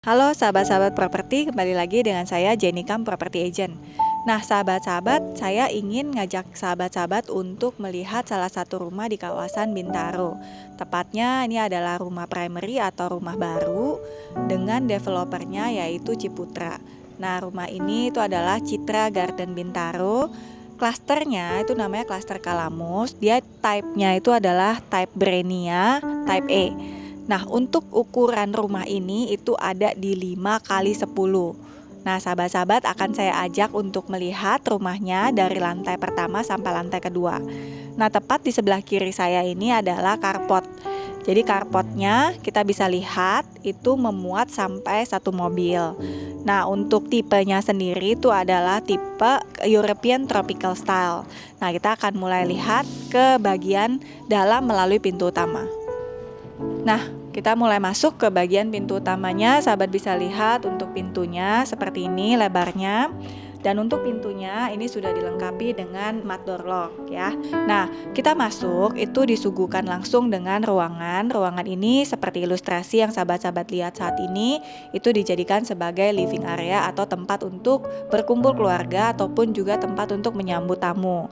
Halo sahabat-sahabat properti, kembali lagi dengan saya Jenny Kam Property Agent. Nah sahabat-sahabat, saya ingin ngajak sahabat-sahabat untuk melihat salah satu rumah di kawasan Bintaro. Tepatnya ini adalah rumah primary atau rumah baru dengan developernya yaitu Ciputra. Nah rumah ini itu adalah Citra Garden Bintaro. Klasternya itu namanya klaster Kalamus. Dia type-nya itu adalah type Brenia, type E. Nah, untuk ukuran rumah ini itu ada di 5x10. Nah, sahabat-sahabat akan saya ajak untuk melihat rumahnya dari lantai pertama sampai lantai kedua. Nah, tepat di sebelah kiri saya ini adalah carport. Jadi carportnya kita bisa lihat itu memuat sampai 1 mobil. Nah, untuk tipenya sendiri itu adalah tipe European Tropical Style. Nah, kita akan mulai lihat ke bagian dalam melalui pintu utama. Nah, kita mulai masuk ke bagian pintu utamanya. Sahabat bisa lihat untuk pintunya seperti ini lebarnya. Dan untuk pintunya ini sudah dilengkapi dengan mat door lock ya. Nah, kita masuk itu disuguhkan langsung dengan ruangan. Ruangan ini seperti ilustrasi yang sahabat-sahabat lihat saat ini, itu dijadikan sebagai living area atau tempat untuk berkumpul keluarga ataupun juga tempat untuk menyambut tamu.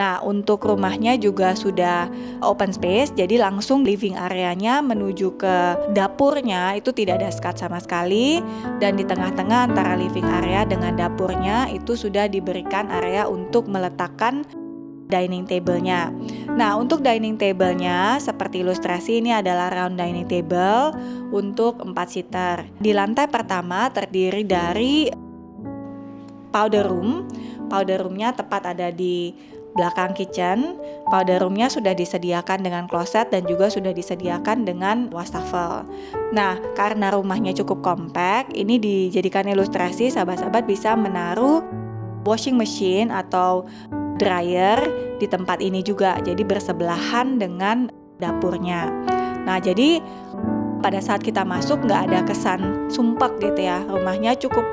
Nah, untuk rumahnya juga sudah open space, jadi langsung living areanya menuju ke dapurnya itu tidak ada sekat sama sekali, dan di tengah-tengah antara living area dengan dapurnya itu sudah diberikan area untuk meletakkan dining table-nya. Nah, untuk dining table-nya seperti ilustrasi ini adalah round dining table untuk 4 seater. Di lantai pertama terdiri dari powder room. Powder room-nya tepat ada di belakang kitchen. Powder room-nya sudah disediakan dengan kloset dan juga sudah disediakan dengan wastafel. Nah, karena rumahnya cukup kompak, ini dijadikan ilustrasi sahabat-sahabat bisa menaruh washing machine atau dryer di tempat ini juga. Jadi bersebelahan dengan dapurnya. Nah, jadi pada saat kita masuk nggak ada kesan sumpek gitu ya. Rumahnya cukup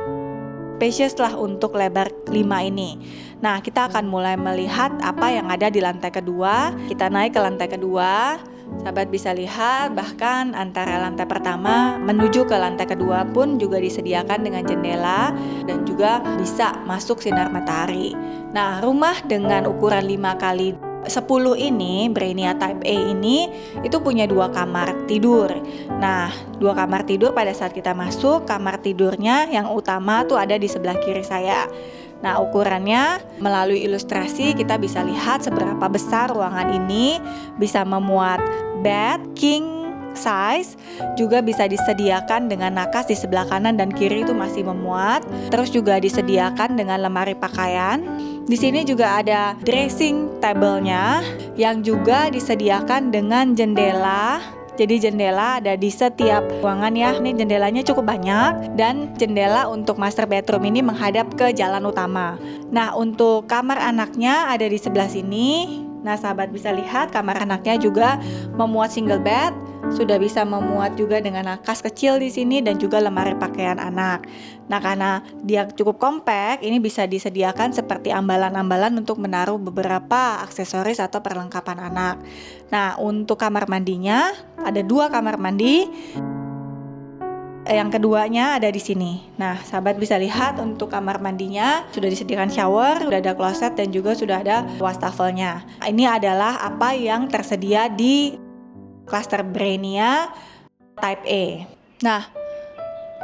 spacious lah untuk lebar 5 ini. Nah, kita akan mulai melihat apa yang ada di lantai kedua. Kita naik ke lantai kedua. Sahabat bisa lihat bahkan antara lantai pertama menuju ke lantai kedua pun juga disediakan dengan jendela dan juga bisa masuk sinar matahari. Nah, rumah dengan ukuran 5x10 ini, Brenia Type A ini, itu punya 2 kamar tidur. Nah, 2 kamar tidur pada saat kita masuk, kamar tidurnya yang utama tuh ada di sebelah kiri saya. Nah, ukurannya melalui ilustrasi kita bisa lihat seberapa besar ruangan ini, bisa memuat bed king size, juga bisa disediakan dengan nakas di sebelah kanan dan kiri itu masih memuat. Terus juga disediakan dengan lemari pakaian. Di sini juga ada dressing table-nya yang juga disediakan dengan jendela. Jadi jendela ada di setiap ruangan ya. Ini jendelanya cukup banyak dan jendela untuk master bedroom ini menghadap ke jalan utama. Nah, untuk kamar anaknya ada di sebelah sini. Nah, sahabat bisa lihat kamar anaknya juga memuat single bed, sudah bisa memuat juga dengan nakas kecil di sini dan juga lemari pakaian anak. Nah, karena dia cukup kompak, ini bisa disediakan seperti ambalan-ambalan untuk menaruh beberapa aksesoris atau perlengkapan anak. Nah, untuk kamar mandinya ada 2 kamar mandi. Yang keduanya ada di sini. Nah, sahabat bisa lihat untuk kamar mandinya sudah disediakan shower, sudah ada kloset dan juga sudah ada wastafelnya. Ini adalah apa yang tersedia di klaster Brenia Type A. Nah,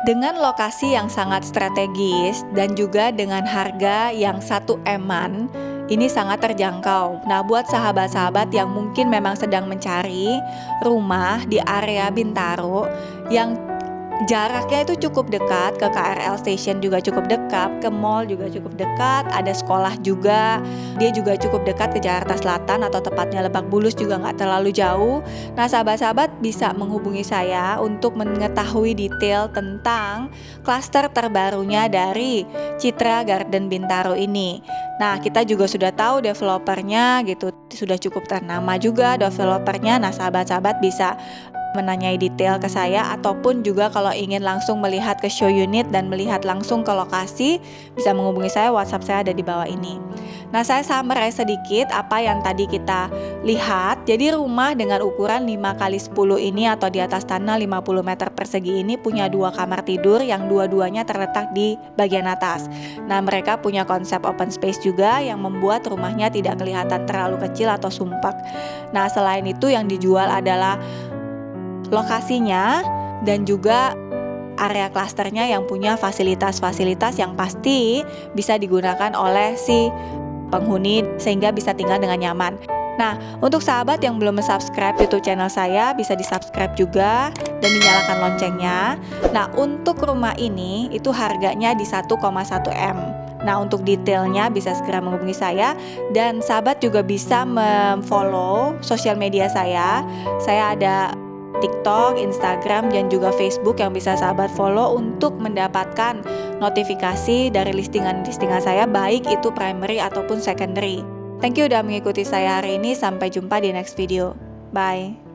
dengan lokasi yang sangat strategis dan juga dengan harga yang 1 M-an, ini sangat terjangkau. Nah, buat sahabat-sahabat yang mungkin memang sedang mencari rumah di area Bintaro yang Jaraknya itu cukup dekat, ke KRL station juga cukup dekat, ke mall juga cukup dekat, ada sekolah juga. Dia juga cukup dekat ke Jakarta Selatan atau tepatnya Lebak Bulus juga nggak terlalu jauh. Nah, sahabat-sahabat bisa menghubungi saya untuk mengetahui detail tentang klaster terbarunya dari Citra Garden Bintaro ini. Nah, kita juga sudah tahu developernya gitu, sudah cukup ternama juga developernya. Nah, sahabat-sahabat bisa menanyai detail ke saya, ataupun juga kalau ingin langsung melihat ke show unit dan melihat langsung ke lokasi, bisa menghubungi saya. WhatsApp saya ada di bawah ini. Nah, saya summarize sedikit apa yang tadi kita lihat. Jadi rumah dengan ukuran 5x10 ini atau di atas tanah 50 meter persegi ini punya 2 kamar tidur yang dua-duanya terletak di bagian atas. Nah, mereka punya konsep open space juga yang membuat rumahnya tidak kelihatan terlalu kecil atau sumpek. Nah, selain itu yang dijual adalah lokasinya dan juga area klasternya yang punya fasilitas-fasilitas yang pasti bisa digunakan oleh si penghuni sehingga bisa tinggal dengan nyaman. Nah, untuk sahabat yang belum subscribe YouTube channel saya, bisa di subscribe juga dan dinyalakan loncengnya. Nah, untuk rumah ini itu harganya di 1,1 M. Nah, untuk detailnya bisa segera menghubungi saya, dan sahabat juga bisa memfollow sosial media saya. Saya ada TikTok, Instagram, dan juga Facebook yang bisa sahabat follow untuk mendapatkan notifikasi dari listingan-listingan saya, baik itu primary ataupun secondary. Thank you udah mengikuti saya hari ini, sampai jumpa di next video. Bye.